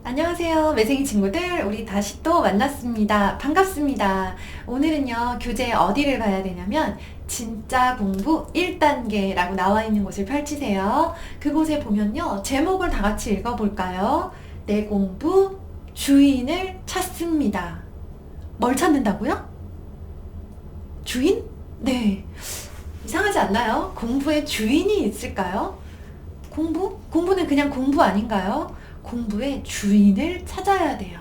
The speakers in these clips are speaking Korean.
안녕하세요, 매생이 친구들. 우리 다시 또 만났습니다. 반갑습니다. 오늘은요, 교재 어디를 봐야 되냐면, 진짜 공부 1단계라고 나와 있는 곳을 펼치세요. 그곳에 보면요, 제목을 다 같이 읽어볼까요? 내 공부 주인을 찾습니다. 뭘 찾는다고요? 주인? 네. 이상하지 않나요? 공부에 주인이 있을까요? 공부? 공부는 그냥 공부 아닌가요? 공부의 주인을 찾아야 돼요.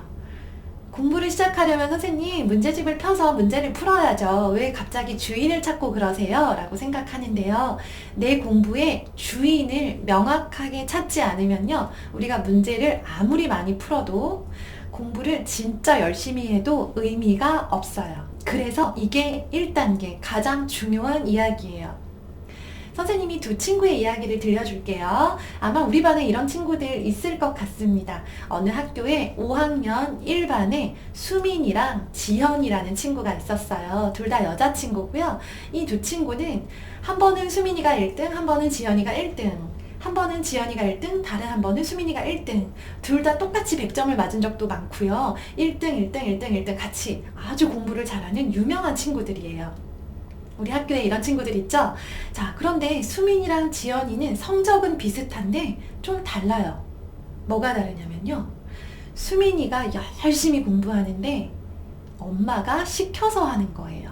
공부를 시작하려면 선생님, 문제집을 펴서 문제를 풀어야죠. 왜 갑자기 주인을 찾고 그러세요? 라고 생각하는데요. 내 공부의 주인을 명확하게 찾지 않으면요, 우리가 문제를 아무리 많이 풀어도 공부를 진짜 열심히 해도 의미가 없어요. 그래서 이게 1단계 가장 중요한 이야기예요. 선생님이 두 친구의 이야기를 들려줄게요. 아마 우리 반에 이런 친구들 있을 것 같습니다. 어느 학교에 5학년 1반에 수민이랑 지현이라는 친구가 있었어요. 둘 다 여자친구고요. 이 두 친구는 한 번은 수민이가 1등, 한 번은 지현이가 1등. 한 번은 지연이가 1등, 다른 한 번은 수민이가 1등. 둘 다 똑같이 100점을 맞은 적도 많고요. 1등, 1등, 1등, 1등 같이 아주 공부를 잘하는 유명한 친구들이에요. 우리 학교에 이런 친구들 있죠? 자, 그런데 수민이랑 지연이는 성적은 비슷한데 좀 달라요. 뭐가 다르냐면요. 수민이가 열심히 공부하는데 엄마가 시켜서 하는 거예요.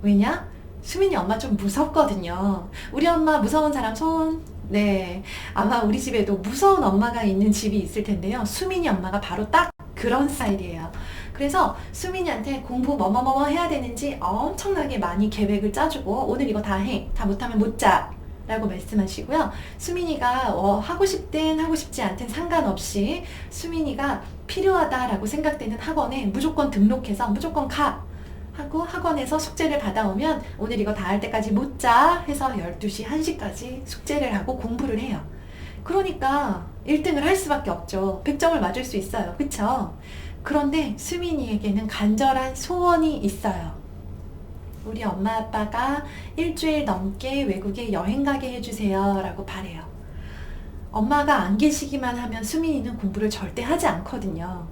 왜냐? 수민이 엄마 좀 무섭거든요. 우리 엄마 무서운 사람 손. 네. 아마 우리 집에도 무서운 엄마가 있는 집이 있을 텐데요. 수민이 엄마가 바로 딱 그런 스타일이에요. 그래서 수민이한테 공부 뭐뭐뭐 해야 되는지 엄청나게 많이 계획을 짜주고 오늘 이거 다 해. 다 못하면 못 자. 라고 말씀하시고요. 수민이가 하고 싶든 하고 싶지 않든 상관없이 수민이가 필요하다라고 생각되는 학원에 무조건 등록해서 무조건 가. 하고 학원에서 숙제를 받아오면 오늘 이거 다 할 때까지 못 자. 해서 12시, 1시까지 숙제를 하고 공부를 해요. 그러니까 1등을 할 수밖에 없죠. 100점을 맞을 수 있어요. 그쵸? 그런데 수민이에게는 간절한 소원이 있어요. 우리 엄마 아빠가 일주일 넘게 외국에 여행 가게 해주세요 라고 바래요. 엄마가 안 계시기만 하면 수민이는 공부를 절대 하지 않거든요.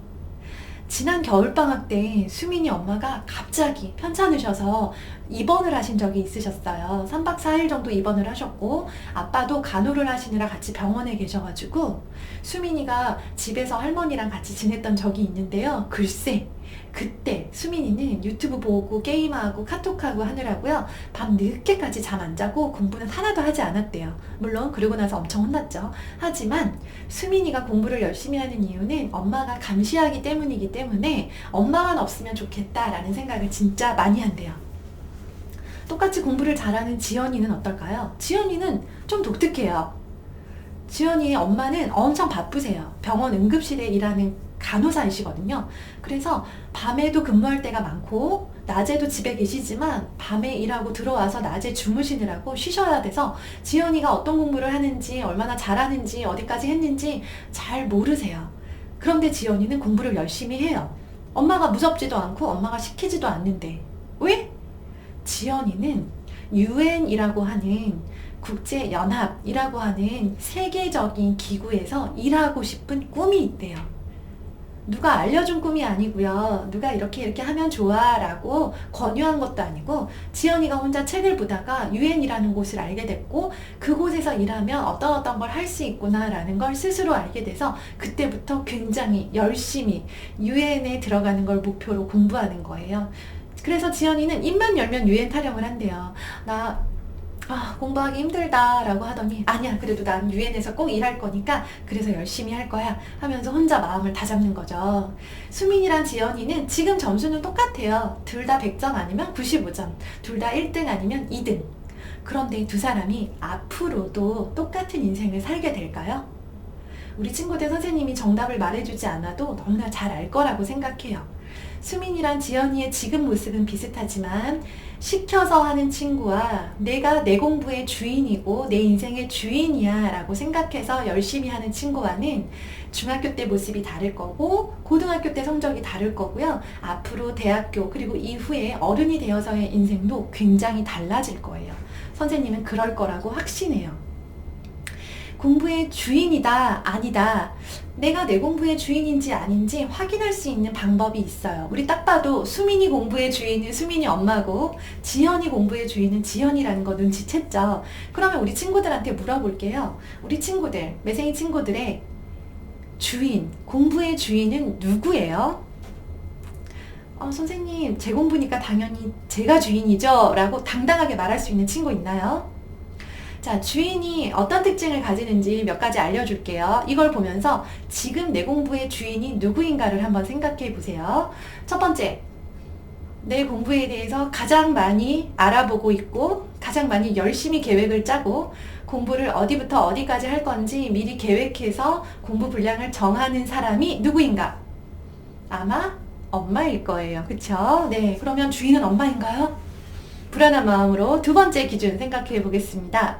지난 겨울방학 때 수민이 엄마가 갑자기 편찮으셔서 입원을 하신 적이 있으셨어요. 3박 4일 정도 입원을 하셨고 아빠도 간호를 하시느라 같이 병원에 계셔가지고 수민이가 집에서 할머니랑 같이 지냈던 적이 있는데요. 글쎄 그때 수민이는 유튜브 보고 게임하고 카톡하고 하느라고요. 밤 늦게까지 잠 안 자고 공부는 하나도 하지 않았대요. 물론 그러고 나서 엄청 혼났죠. 하지만 수민이가 공부를 열심히 하는 이유는 엄마가 감시하기 때문이기 때문에 엄마만 없으면 좋겠다라는 생각을 진짜 많이 한대요. 똑같이 공부를 잘하는 지연이는 어떨까요? 지연이는 좀 독특해요. 지연이의 엄마는 엄청 바쁘세요. 병원 응급실에 일하는 간호사이시거든요. 그래서 밤에도 근무할 때가 많고 낮에도 집에 계시지만 밤에 일하고 들어와서 낮에 주무시느라고 쉬셔야 돼서 지연이가 어떤 공부를 하는지 얼마나 잘하는지 어디까지 했는지 잘 모르세요. 그런데 지연이는 공부를 열심히 해요. 엄마가 무섭지도 않고 엄마가 시키지도 않는데 왜? 지연이는 UN이라고 하는 국제연합이라고 하는 세계적인 기구에서 일하고 싶은 꿈이 있대요. 누가 알려준 꿈이 아니고요. 누가 이렇게 하면 좋아 라고 권유한 것도 아니고 지연이가 혼자 책을 보다가 UN이라는 곳을 알게 됐고 그곳에서 일하면 어떤 걸 할 수 있구나 라는 걸 스스로 알게 돼서 그때부터 굉장히 열심히 UN에 들어가는 걸 목표로 공부하는 거예요. 그래서 지연이는 입만 열면 UN 타령을 한대요. 공부하기 힘들다 라고 하더니 아니야 그래도 난 UN에서 꼭 일할 거니까 그래서 열심히 할 거야 하면서 혼자 마음을 다잡는 거죠. 수민이랑 지연이는 지금 점수는 똑같아요. 둘 다 100점 아니면 95점, 둘 다 1등 아니면 2등. 그런데 두 사람이 앞으로도 똑같은 인생을 살게 될까요? 우리 친구들 선생님이 정답을 말해주지 않아도 너무나 잘 알 거라고 생각해요. 수민이랑 지연이의 지금 모습은 비슷하지만 시켜서 하는 친구와 내가 내 공부의 주인이고 내 인생의 주인이야 라고 생각해서 열심히 하는 친구와는 중학교 때 모습이 다를 거고 고등학교 때 성적이 다를 거고요. 앞으로 대학교 그리고 이후에 어른이 되어서의 인생도 굉장히 달라질 거예요. 선생님은 그럴 거라고 확신해요. 공부의 주인이다, 아니다. 내가 내 공부의 주인인지 아닌지 확인할 수 있는 방법이 있어요. 우리 딱 봐도 수민이 공부의 주인은 수민이 엄마고 지연이 공부의 주인은 지연이라는 거 눈치챘죠? 그러면 우리 친구들한테 물어볼게요. 우리 친구들, 매생이 친구들의 주인, 공부의 주인은 누구예요? 선생님, 제 공부니까 당연히 제가 주인이죠? 라고 당당하게 말할 수 있는 친구 있나요? 자, 주인이 어떤 특징을 가지는지 몇 가지 알려줄게요. 이걸 보면서 지금 내 공부의 주인이 누구인가를 한번 생각해 보세요. 첫 번째, 내 공부에 대해서 가장 많이 알아보고 있고 가장 많이 열심히 계획을 짜고 공부를 어디부터 어디까지 할 건지 미리 계획해서 공부 분량을 정하는 사람이 누구인가? 아마 엄마일 거예요. 그쵸? 네, 그러면 주인은 엄마인가요? 불안한 마음으로 두 번째 기준 생각해 보겠습니다.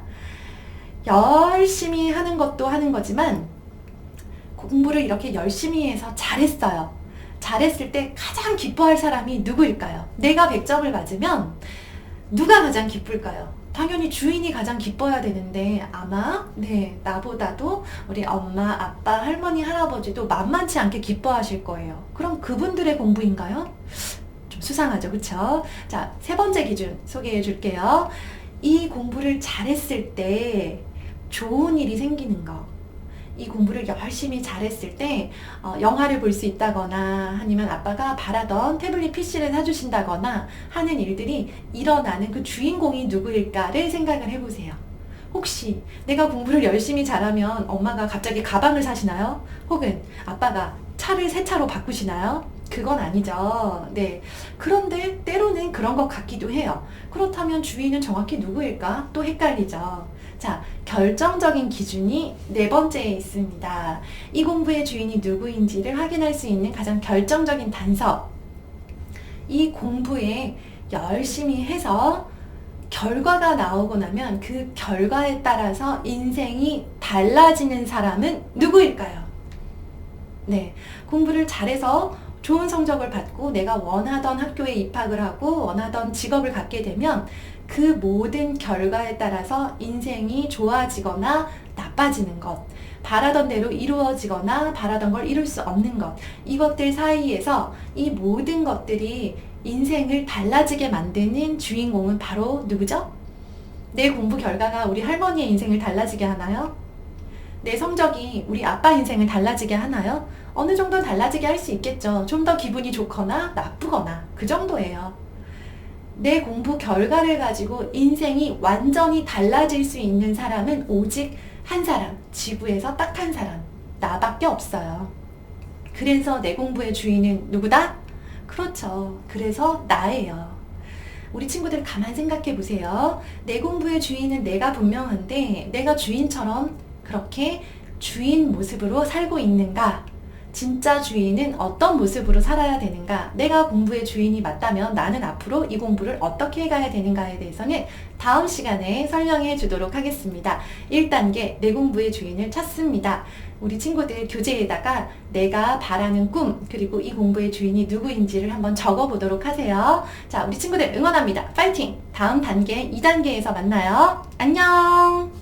열심히 하는 것도 하는 거지만 공부를 이렇게 열심히 해서 잘했어요. 잘했을 때 가장 기뻐할 사람이 누구일까요? 내가 100점을 맞으면 누가 가장 기쁠까요? 당연히 주인이 가장 기뻐야 되는데 아마 나보다도 우리 엄마, 아빠, 할머니, 할아버지도 만만치 않게 기뻐하실 거예요. 그럼 그분들의 공부인가요? 좀 수상하죠, 그쵸? 자, 세 번째 기준 소개해 줄게요. 이 공부를 잘했을 때 좋은 일이 생기는 거. 이 공부를 열심히 잘했을 때 영화를 볼 수 있다거나 아니면 아빠가 바라던 태블릿 PC를 사주신다거나 하는 일들이 일어나는 그 주인공이 누구일까를 생각을 해보세요. 혹시 내가 공부를 열심히 잘하면 엄마가 갑자기 가방을 사시나요? 혹은 아빠가 차를 새 차로 바꾸시나요? 그건 아니죠. 네. 그런데 때로는 그런 것 같기도 해요. 그렇다면 주인은 정확히 누구일까? 또 헷갈리죠. 자, 결정적인 기준이 네 번째에 있습니다. 이 공부의 주인이 누구인지를 확인할 수 있는 가장 결정적인 단서. 이 공부에 열심히 해서 결과가 나오고 나면 그 결과에 따라서 인생이 달라지는 사람은 누구일까요? 네. 공부를 잘해서 좋은 성적을 받고 내가 원하던 학교에 입학을 하고 원하던 직업을 갖게 되면 그 모든 결과에 따라서 인생이 좋아지거나 나빠지는 것, 바라던 대로 이루어지거나 바라던 걸 이룰 수 없는 것, 이것들 사이에서 이 모든 것들이 인생을 달라지게 만드는 주인공은 바로 누구죠? 내 공부 결과가 우리 할머니의 인생을 달라지게 하나요? 내 성적이 우리 아빠 인생을 달라지게 하나요? 어느 정도는 달라지게 할 수 있겠죠. 좀 더 기분이 좋거나 나쁘거나 그 정도예요. 내 공부 결과를 가지고 인생이 완전히 달라질 수 있는 사람은 오직 한 사람, 지구에서 딱 한 사람, 나밖에 없어요. 그래서 내 공부의 주인은 누구다? 그렇죠. 그래서 나예요. 우리 친구들 가만 생각해 보세요. 내 공부의 주인은 내가 분명한데 내가 주인처럼 그렇게 주인 모습으로 살고 있는가? 진짜 주인은 어떤 모습으로 살아야 되는가? 내가 공부의 주인이 맞다면 나는 앞으로 이 공부를 어떻게 해가야 되는가에 대해서는 다음 시간에 설명해 주도록 하겠습니다. 1단계 내 공부의 주인을 찾습니다. 우리 친구들 교재에다가 내가 바라는 꿈 그리고 이 공부의 주인이 누구인지를 한번 적어 보도록 하세요. 자, 우리 친구들 응원합니다. 파이팅! 다음 단계 2단계에서 만나요. 안녕!